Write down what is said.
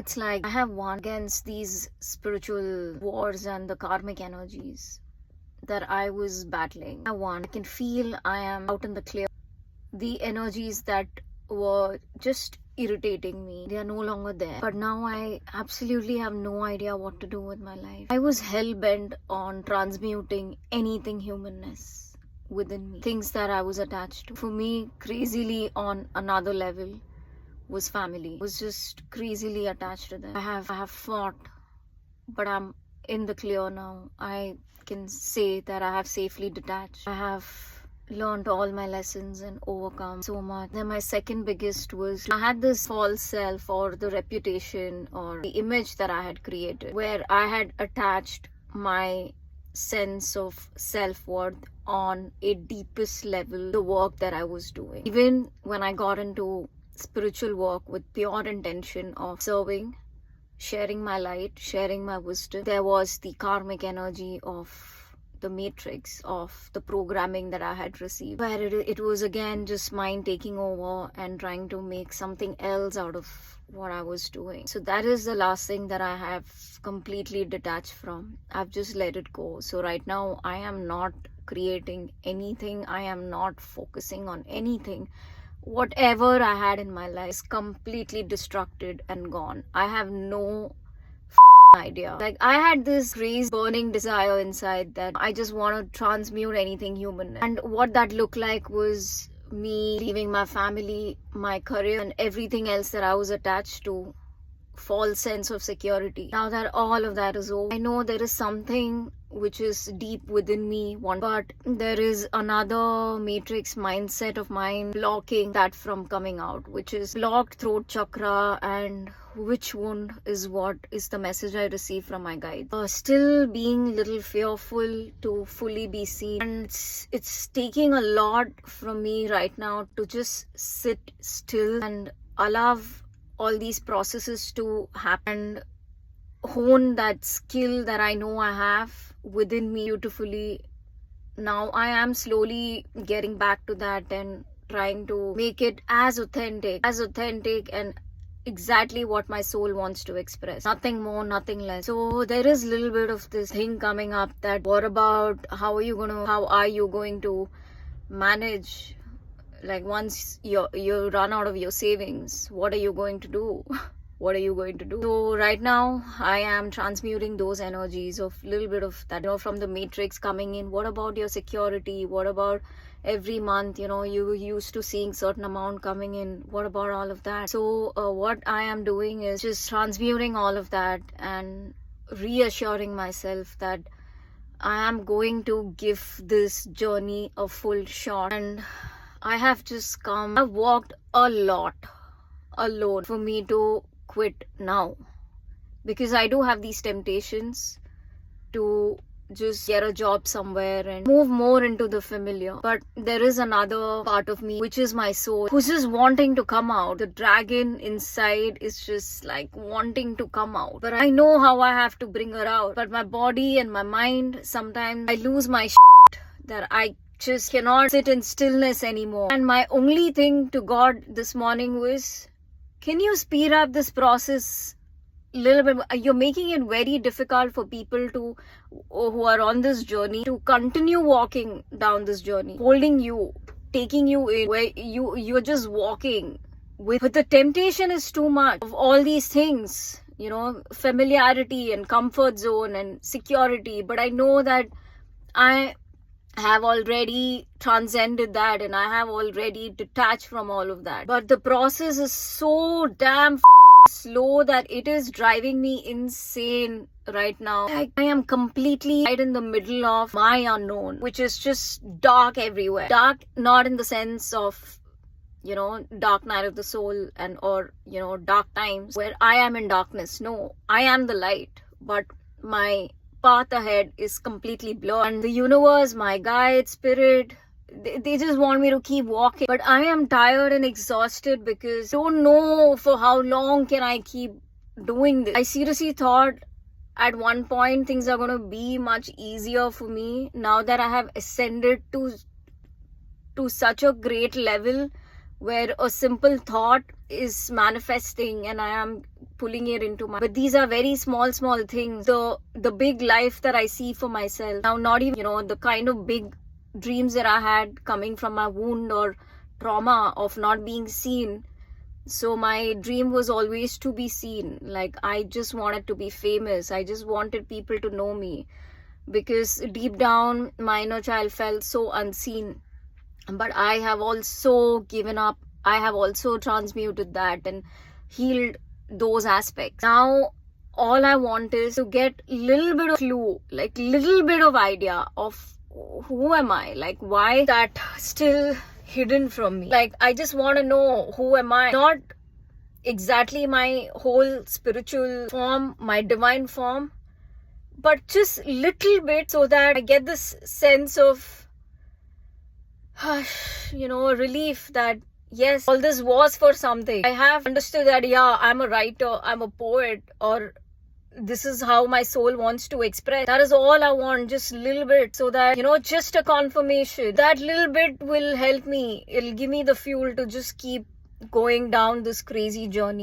It's like I have won against these spiritual wars and the karmic energies that I was battling. I won. I can feel I am out in the clear. The energies that were just irritating me, they are no longer there. But now I absolutely have no idea what to do with my life. I was hell-bent on transmuting anything humanness within me, things that I was attached to. For me, crazily on another level was family. I was just crazily attached to them. I have fought, but I'm in the clear now. I can say that I have safely detached. I have learned all my lessons and overcome so much. Then my second biggest was I had this false self, or the reputation or the image that I had created, where I had attached my sense of self-worth on a deepest level, the work that I was doing. Even when I got into spiritual work with pure intention of serving, sharing my light, sharing my wisdom, there was the karmic energy of the matrix, of the programming that I had received, where it was again just mind taking over and trying to make something else out of what I was doing. So that is the last thing that I have completely detached from. I've just let it go. So right now I am not creating anything. I am not focusing on anything. Whatever I had in my life is completely destructed and gone. I have no idea. Like, I had this crazy burning desire inside that I just want to transmute anything human. And what that looked like was me leaving my family, my career, and everything else that I was attached to. False sense of security. Now that all of that is over, I know there is something which is deep within me, but there is another matrix mindset of mine blocking that from coming out, which is blocked throat chakra, and which wound is what is the message I receive from my guides. Still being little fearful to fully be seen, and it's taking a lot from me right now to just sit still and allow all these processes to happen, hone that skill that I know I have within me beautifully. Now I am slowly getting back to that and trying to make it as authentic and exactly what my soul wants to express. Nothing more, nothing less. So there is a little bit of this thing coming up that what about how are you going to manage, like, once you run out of your savings, what are you going to do? What are you going to do? So right now I am transmuting those energies of little bit of that, from the matrix coming in. What about your security? What about every month, you used to seeing certain amount coming in? What about all of that? So what I am doing is just transmuting all of that and reassuring myself that I am going to give this journey a full shot. And I have just I've walked a lot alone for me to quit now, because I do have these temptations to just get a job somewhere and move more into the familiar. But there is another part of me, which is my soul, who's just wanting to come out. The dragon inside is just like wanting to come out. But I know how I have to bring her out. But my body and my mind, sometimes I lose my that I just cannot sit in stillness anymore. And my only thing to God this morning was, can you speed up this process a little bit? You're making it very difficult for people who are on this journey to continue walking down this journey, holding you, taking you in, where you're just walking with the temptation is too much of all these things, familiarity and comfort zone and security. But I know that I have already transcended that, and I have already detached from all of that. But the process is so damn slow that it is driving me insane right now. I am completely right in the middle of my unknown, which is just dark everywhere. Dark, not in the sense of dark night of the soul or dark times where I am in darkness. No, I am the light, but my path ahead is completely blurred, and the universe, my guide, spirit, they just want me to keep walking. But I am tired and exhausted because I don't know for how long can I keep doing this. I seriously thought at one point things are going to be much easier for me now that I have ascended to such a great level where a simple thought is manifesting and I am pulling it into my, but these are very small things. The big life that I see for myself now, not even, the kind of big dreams that I had coming from my wound or trauma of not being seen. So my dream was always to be seen. Like, I just wanted to be famous. I just wanted people to know me, because deep down my inner child felt so unseen. But I have also given up. I have also transmuted that and healed those aspects. Now all I want is to get little bit of clue, like little bit of idea of who am I, like why that still hidden from me. Like, I just want to know who am I, not exactly my whole spiritual form, my divine form, but just little bit, so that I get this sense of relief that yes, all this was for something. I have understood that, yeah, I'm a writer, I'm a poet, or this is how my soul wants to express. That is all I want, just a little bit, so that, just a confirmation. That little bit will help me. It'll give me the fuel to just keep going down this crazy journey.